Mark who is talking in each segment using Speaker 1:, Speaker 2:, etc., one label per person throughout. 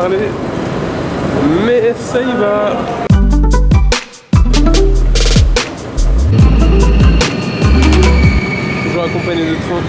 Speaker 1: parler. Mais ça y va. Toujours accompagné de train.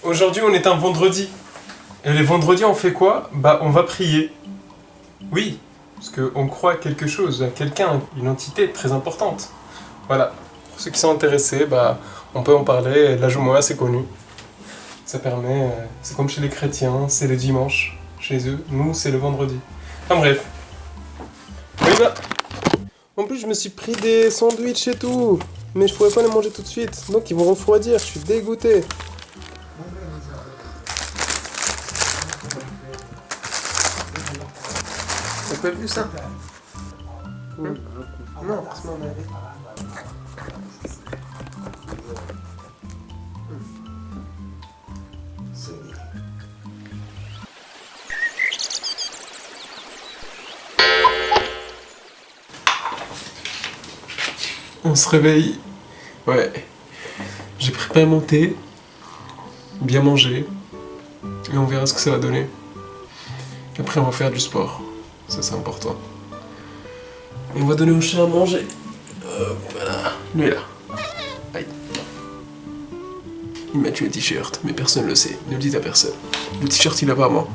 Speaker 1: Aujourd'hui on est un vendredi. Et les vendredis on fait quoi? Bah on va prier. Oui, parce qu'on croit à quelque chose, à quelqu'un, une entité très importante. Voilà. Pour ceux qui sont intéressés, bah on peut en parler. La Jumu'ah c'est connu. Ça permet, c'est comme chez les chrétiens, c'est le dimanche. Chez eux, nous c'est le vendredi. Enfin bref. On y va. En plus je me suis pris des sandwichs et tout. Mais je pourrais pas les manger tout de suite. Donc ils vont refroidir, je suis dégoûté. T'as pas vu ça? Non, c'est moi. On se réveille. Ouais. J'ai préparé mon thé. Bien manger. Et on verra ce que ça va donner. Après on va faire du sport. Ça c'est important. Et on va donner au chat à manger. Voilà. Lui est là. Aïe. Il m'a tué un t-shirt, mais personne ne le sait. Ne le dites à personne. Le t-shirt il a pas moi.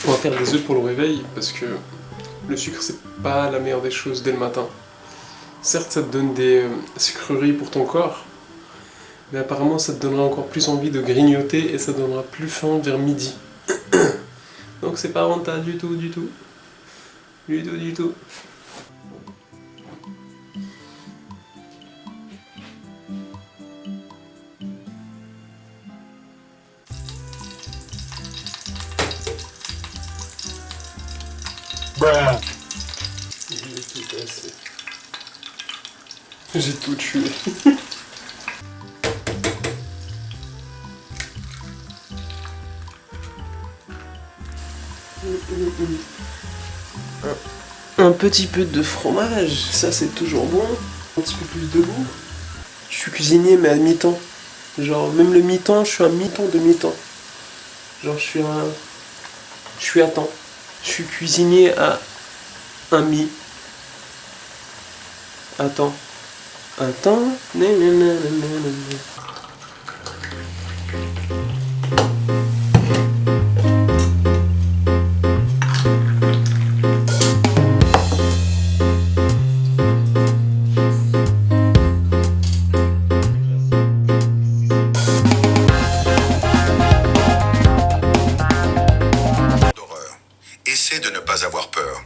Speaker 1: On va faire des œufs pour le réveil parce que le sucre c'est pas la meilleure des choses dès le matin. Certes ça te donne des sucreries pour ton corps, mais apparemment ça te donnera encore plus envie de grignoter et ça donnera plus faim vers midi. Donc c'est pas rentable du tout. Du tout. J'ai tout tué. Un petit peu de fromage, ça c'est toujours bon. Un petit peu plus de goût. Je suis cuisinier mais à mi-temps. Genre même le mi-temps, je suis un mi-temps de mi-temps. Genre je suis à temps. Je suis cuisinier à un mi. Attends.
Speaker 2: D'horreur. Essaie de ne pas avoir peur.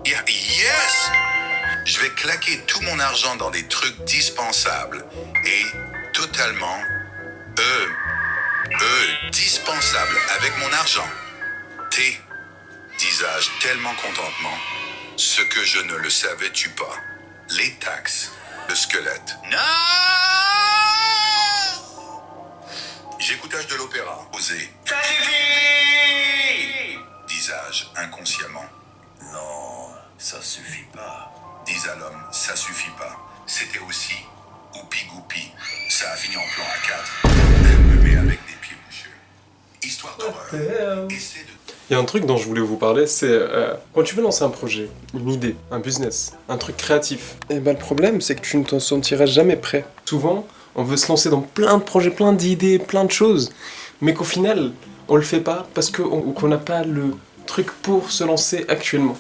Speaker 2: Yes! Je vais claquer tout mon argent dans des trucs dispensables et totalement dispensables avec mon argent. Disais-je tellement contentement, ce que je ne le savais-tu pas. Les taxes, le squelette. Non! J'écoutage de l'opéra. Osé. Ça suffit! Disais-je inconsciemment. Non, ça suffit pas. Dis à l'homme, ça suffit pas. C'était aussi oupi-goupi. Ça a fini en plan à 4. Mais avec des pieds boucheux. Histoire d'horreur.
Speaker 1: Il y a un truc dont je voulais vous parler, c'est quand tu veux lancer un projet, une idée, un business, un truc créatif, et ben le problème c'est que tu ne t'en sentiras jamais prêt. Souvent, on veut se lancer dans plein de projets, plein d'idées, plein de choses, mais qu'au final, on le fait pas parce qu'on n'a pas le truc pour se lancer actuellement.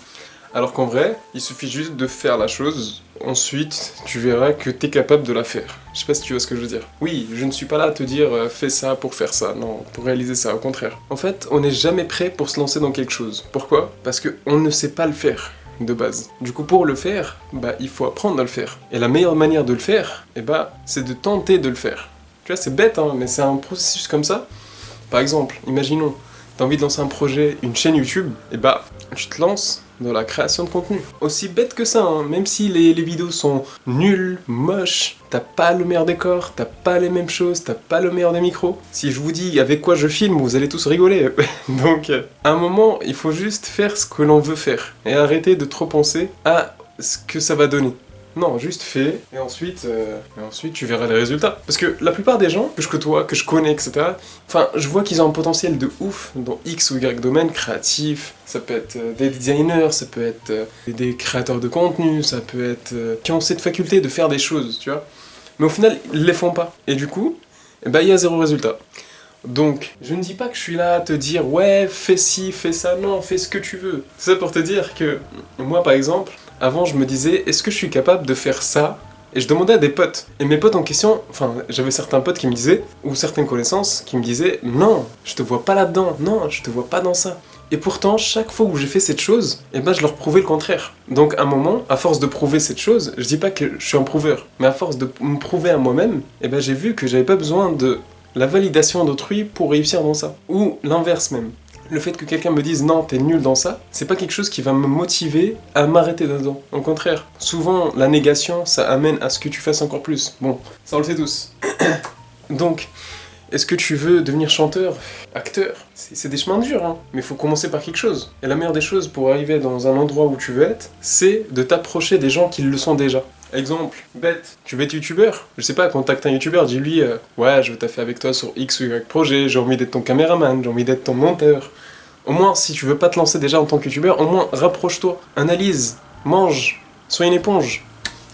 Speaker 1: Alors qu'en vrai, il suffit juste de faire la chose ensuite, tu verras que t'es capable de la faire. Je sais pas si tu vois ce que je veux dire. Oui, je ne suis pas là à te dire fais ça pour faire ça, non, pour réaliser ça, au contraire. En fait, on n'est jamais prêt pour se lancer dans quelque chose. Pourquoi? Parce qu'on ne sait pas le faire de base. Du coup, pour le faire, bah, il faut apprendre à le faire. Et la meilleure manière de le faire, c'est de tenter de le faire. Tu vois, c'est bête, hein, mais c'est un processus comme ça. Par exemple, imaginons, t'as envie de lancer un projet, une chaîne YouTube, tu te lances dans la création de contenu. Aussi bête que ça, hein, même si les vidéos sont nulles, moches, t'as pas le meilleur décor, t'as pas les mêmes choses, t'as pas le meilleur des micros. Si je vous dis avec quoi je filme, vous allez tous rigoler. Donc, à un moment, il faut juste faire ce que l'on veut faire. Et arrêter de trop penser à ce que ça va donner. Non, juste fais, et ensuite tu verras les résultats. Parce que la plupart des gens que je côtoie, que je connais, etc., enfin, je vois qu'ils ont un potentiel de ouf dans X ou Y domaine, créatif, ça peut être des designers, ça peut être des créateurs de contenu, ça peut être qui ont cette faculté de faire des choses, tu vois. Mais au final, ils les font pas. Et du coup, il y a zéro résultat. Donc, je ne dis pas que je suis là à te dire ouais, fais ci, fais ça, non, fais ce que tu veux. C'est ça pour te dire que, moi par exemple, avant je me disais, est-ce que je suis capable de faire ça? Et je demandais à des potes. Et mes potes en question, enfin, j'avais certains potes qui me disaient, ou certaines connaissances qui me disaient, non, je te vois pas là-dedans, non, je te vois pas dans ça. Et pourtant, chaque fois où j'ai fait cette chose, je leur prouvais le contraire. Donc à un moment, à force de prouver cette chose, je dis pas que je suis un prouveur, mais à force de me prouver à moi-même, j'ai vu que j'avais pas besoin de la validation d'autrui pour réussir dans ça. Ou l'inverse même. Le fait que quelqu'un me dise non, t'es nul dans ça, c'est pas quelque chose qui va me motiver à m'arrêter dedans. Au contraire, souvent la négation, ça amène à ce que tu fasses encore plus. Bon, ça on le sait tous. Donc, est-ce que tu veux devenir chanteur, acteur? C'est des chemins durs, hein. Mais il faut commencer par quelque chose. Et la meilleure des choses pour arriver dans un endroit où tu veux être, c'est de t'approcher des gens qui le sont déjà. Exemple, bête, tu veux être youtubeur? Je sais pas, contacte un youtubeur, dis-lui ouais, je veux taffer avec toi sur X ou Y projet, j'ai envie d'être ton caméraman, j'ai envie d'être ton monteur. Au moins, si tu veux pas te lancer déjà en tant que youtubeur, au moins rapproche-toi, analyse, mange, sois une éponge.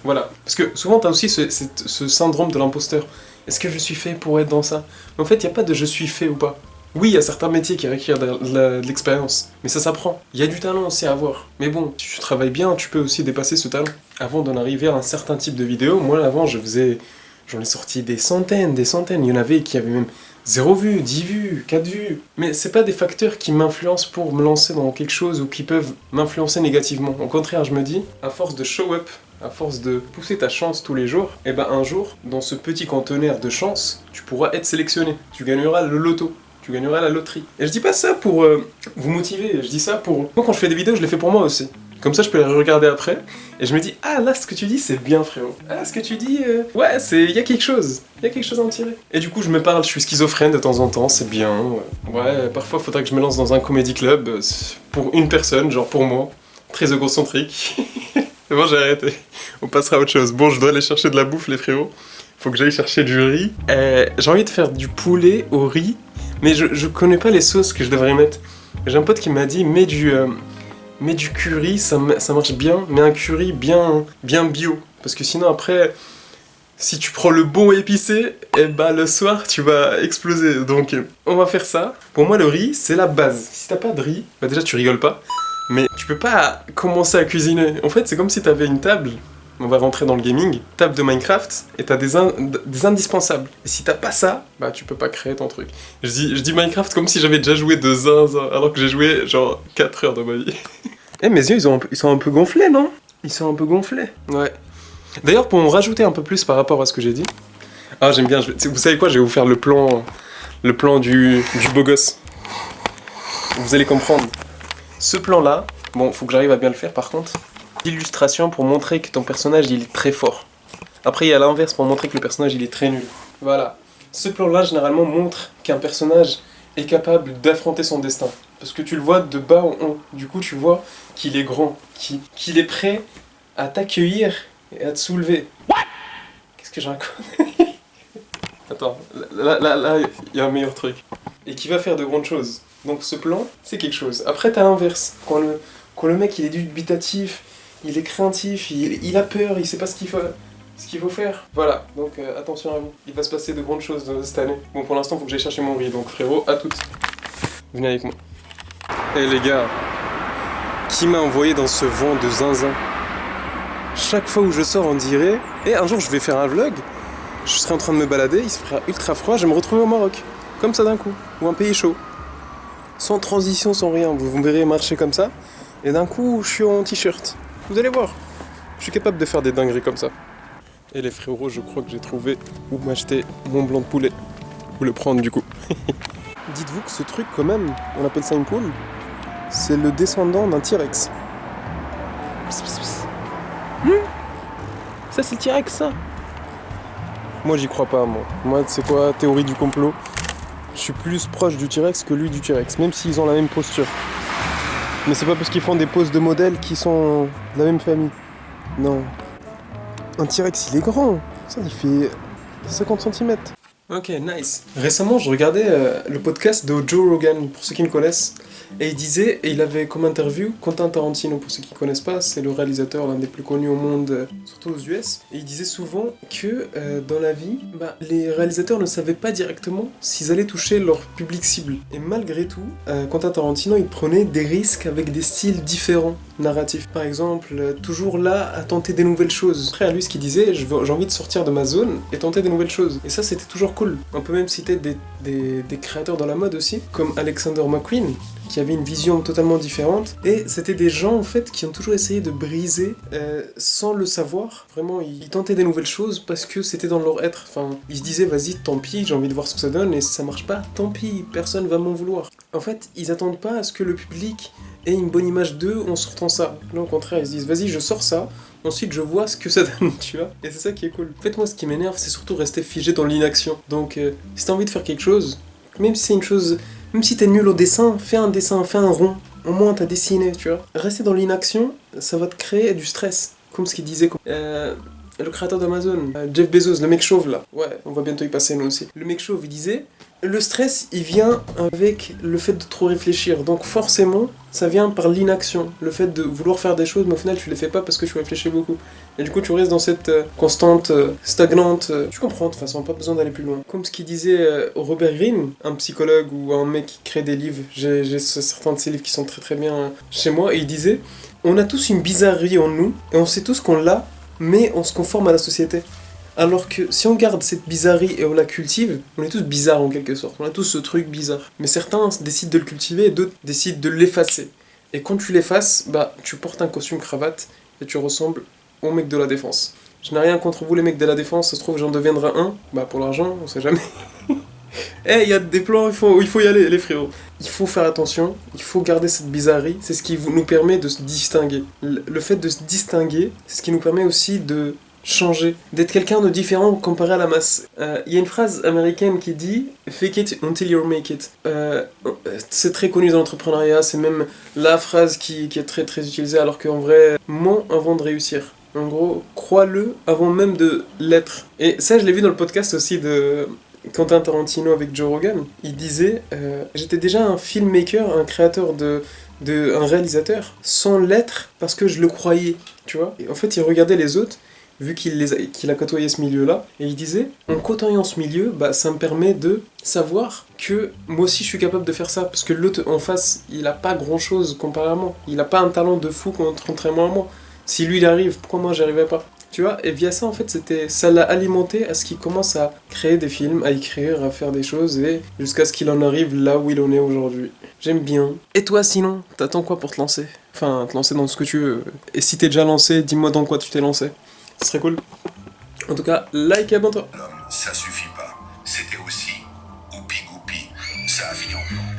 Speaker 1: Voilà. Parce que souvent t'as aussi ce syndrome de l'imposteur. Est-ce que je suis fait pour être dans ça? Mais en fait, il n'y a pas de je suis fait ou pas. Oui, il y a certains métiers qui requièrent de l'expérience, mais ça s'apprend. Il y a du talent aussi à avoir. Mais bon, si tu travailles bien, tu peux aussi dépasser ce talent. Avant d'en arriver à un certain type de vidéo, moi avant j'en ai sorti des centaines. Il y en avait qui avaient même 0 vues, 10 vues, 4 vues. Mais c'est pas des facteurs qui m'influencent pour me lancer dans quelque chose ou qui peuvent m'influencer négativement. Au contraire, je me dis, à force de show up, à force de pousser ta chance tous les jours, un jour, dans ce petit conteneur de chance, tu pourras être sélectionné. Tu gagneras le loto. Tu gagneras la loterie. Et je dis pas ça pour vous motiver, je dis ça pour... Moi quand je fais des vidéos, je les fais pour moi aussi. Comme ça je peux les regarder après, et je me dis, ah là ce que tu dis c'est bien frérot. Ah ce que tu dis, ouais, il y a quelque chose. Il y a quelque chose à en tirer. Et du coup je me parle, je suis schizophrène de temps en temps, c'est bien. Ouais, parfois faudrait que je me lance dans un comedy club, pour une personne, genre pour moi. Très égocentrique. C'est bon, j'ai arrêté. On passera à autre chose. Bon, je dois aller chercher de la bouffe les frérots. Faut que j'aille chercher du riz. J'ai envie de faire du poulet au riz. Mais je connais pas les sauces que je devrais mettre. J'ai un pote qui m'a dit mets du curry, ça marche bien, mais un curry bien bio. Parce que sinon après, si tu prends le bon épicé, le soir tu vas exploser. Donc on va faire ça. Pour moi le riz c'est la base. Si t'as pas de riz, déjà tu rigoles pas. Mais tu peux pas commencer à cuisiner. En fait c'est comme si t'avais une table. On va rentrer dans le gaming, table de Minecraft, et t'as des indispensables. Et si t'as pas ça, tu peux pas créer ton truc. Je dis Minecraft comme si j'avais déjà joué de zinzin, alors que j'ai joué genre 4 heures dans ma vie. Mes yeux, ils sont un peu gonflés, non? Ils sont un peu gonflés. Ouais. D'ailleurs, pour en rajouter un peu plus par rapport à ce que j'ai dit... Ah, j'aime bien, vous savez quoi? Je vais vous faire le plan du beau gosse. Vous allez comprendre. Ce plan-là, bon, faut que j'arrive à bien le faire par contre... Illustration pour montrer que ton personnage il est très fort. Après il y a l'inverse pour montrer que le personnage il est très nul. Voilà. Ce plan là généralement montre qu'un personnage est capable d'affronter son destin. Parce que tu le vois de bas en haut. Du coup tu vois qu'il est grand, qu'il est prêt à t'accueillir et à te soulever. Qu'est-ce que j'ai raconte? Attends, là il y a un meilleur truc. Et qui va faire de grandes choses. Donc ce plan c'est quelque chose. Après t'as l'inverse. Quand le mec il est dubitatif, il est craintif, il a peur, il sait pas ce qu'il faut faire. Voilà, donc attention à vous. Il va se passer de grandes choses cette année. Bon, pour l'instant, faut que j'aille chercher mon riz, donc frérot, à toutes. Venez avec moi. Les gars, qui m'a envoyé dans ce vent de zinzin? chaque fois où je sors, on dirait... Et un jour, je vais faire un vlog, je serai en train de me balader, il se fera ultra froid, je vais me retrouver au Maroc. Comme ça d'un coup. Ou un pays chaud. Sans transition, sans rien. Vous me verrez marcher comme ça. Et d'un coup, je suis en t-shirt. Vous allez voir. Je suis capable de faire des dingueries comme ça. Et les frérots, je crois que j'ai trouvé où m'acheter mon blanc de poulet. Ou le prendre du coup. Dites-vous que ce truc, quand même, on appelle ça une poule, c'est le descendant d'un T-Rex. Pss, pss, pss. Ça, c'est le T-Rex, ça. Moi, j'y crois pas, moi. Moi, c'est quoi, théorie du complot? Je suis plus proche du T-Rex que lui du T-Rex, même s'ils ont la même posture. Mais c'est pas parce qu'ils font des poses de modèles qui sont de la même famille. Non. Un T-Rex, il est grand. Ça, il fait 50 cm. Ok, nice. Récemment, je regardais le podcast de Joe Rogan, pour ceux qui le connaissent. Et il disait, et il avait comme interview Quentin Tarantino, pour ceux qui ne connaissent pas, c'est le réalisateur, l'un des plus connus au monde, surtout aux US. Et il disait souvent que dans la vie, les réalisateurs ne savaient pas directement s'ils allaient toucher leur public cible. Et malgré tout, Quentin Tarantino, il prenait des risques avec des styles différents narratifs. Par exemple, toujours là à tenter des nouvelles choses. Après, à lui, ce qu'il disait, j'ai envie de sortir de ma zone et tenter des nouvelles choses. Et ça, c'était toujours cool. On peut même citer des créateurs dans la mode aussi, comme Alexander McQueen, qui avait une vision totalement différente. Et c'était des gens, en fait, qui ont toujours essayé de briser sans le savoir. Vraiment, ils tentaient des nouvelles choses parce que c'était dans leur être. Enfin, ils se disaient, vas-y, tant pis, j'ai envie de voir ce que ça donne, et si ça marche pas, tant pis, personne va m'en vouloir. En fait, ils attendent pas à ce que le public ait une bonne image d'eux en sortant ça. Là, au contraire, ils se disent, vas-y, je sors ça, ensuite je vois ce que ça donne, tu vois. Et c'est ça qui est cool. En fait, moi, ce qui m'énerve, c'est surtout rester figé dans l'inaction. Donc, si t'as envie de faire quelque chose, même si c'est une chose... Même si t'es nul au dessin, fais un rond. Au moins t'as dessiné, tu vois. Rester dans l'inaction, ça va te créer du stress. Comme ce qu'il disait, le créateur d'Amazon, Jeff Bezos, le mec chauve là. Ouais, on va bientôt y passer nous aussi. Le mec chauve, il disait, le stress, il vient avec le fait de trop réfléchir. Donc forcément, ça vient par l'inaction. Le fait de vouloir faire des choses, mais au final tu les fais pas parce que tu réfléchis beaucoup. Et du coup tu restes dans cette constante stagnante. Tu comprends de toute façon, pas besoin d'aller plus loin. Comme ce qu'il disait Robert Greene, un psychologue ou un mec qui crée des livres. J'ai certains de ses livres qui sont très très bien chez moi. Et il disait, on a tous une bizarrerie en nous, et on sait tous qu'on l'a, mais on se conforme à la société. Alors que si on garde cette bizarrerie et on la cultive, on est tous bizarres en quelque sorte, on a tous ce truc bizarre. Mais certains décident de le cultiver et d'autres décident de l'effacer. Et quand tu l'effaces, tu portes un costume cravate et tu ressembles au mec de la défense. Je n'ai rien contre vous les mecs de la défense, ça se trouve j'en deviendrai un, pour l'argent, on sait jamais. Il y a des plans, il faut y aller les frérots. Il faut faire attention, il faut garder cette bizarrerie, c'est ce qui nous permet de se distinguer. Le fait de se distinguer, c'est ce qui nous permet aussi de changer, d'être quelqu'un de différent comparé à la masse. Il y a une phrase américaine qui dit « Fake it until you make it ». C'est très connu dans l'entrepreneuriat, c'est même la phrase qui est très très utilisée, alors qu'en vrai, ment avant de réussir. En gros, crois-le avant même de l'être. Et ça, je l'ai vu dans le podcast aussi de Quentin Tarantino avec Joe Rogan. Il disait j'étais déjà un filmmaker, un créateur un réalisateur, sans l'être parce que je le croyais, tu vois. Et en fait, il regardait les autres, vu qu'il a côtoyé ce milieu-là, et il disait, en côtoyant ce milieu, ça me permet de savoir que moi aussi je suis capable de faire ça, parce que l'autre en face, il a pas grand-chose comparé à moi. Il a pas un talent de fou contrairement à moi. Si lui il arrive, pourquoi moi j'y arrivais pas? Tu vois, et via ça, en fait, ça l'a alimenté à ce qu'il commence à créer des films, à écrire, à faire des choses, et jusqu'à ce qu'il en arrive là où il en est aujourd'hui. J'aime bien. Et toi, sinon, t'attends quoi pour te lancer? Enfin, te lancer dans ce que tu veux. Et si t'es déjà lancé, dis-moi dans quoi tu t'es lancé. Ce serait cool. En tout cas, like et abonne-toi.
Speaker 2: L'homme, ça suffit pas. C'était aussi Oupi Goupi. Ça a fini en plan.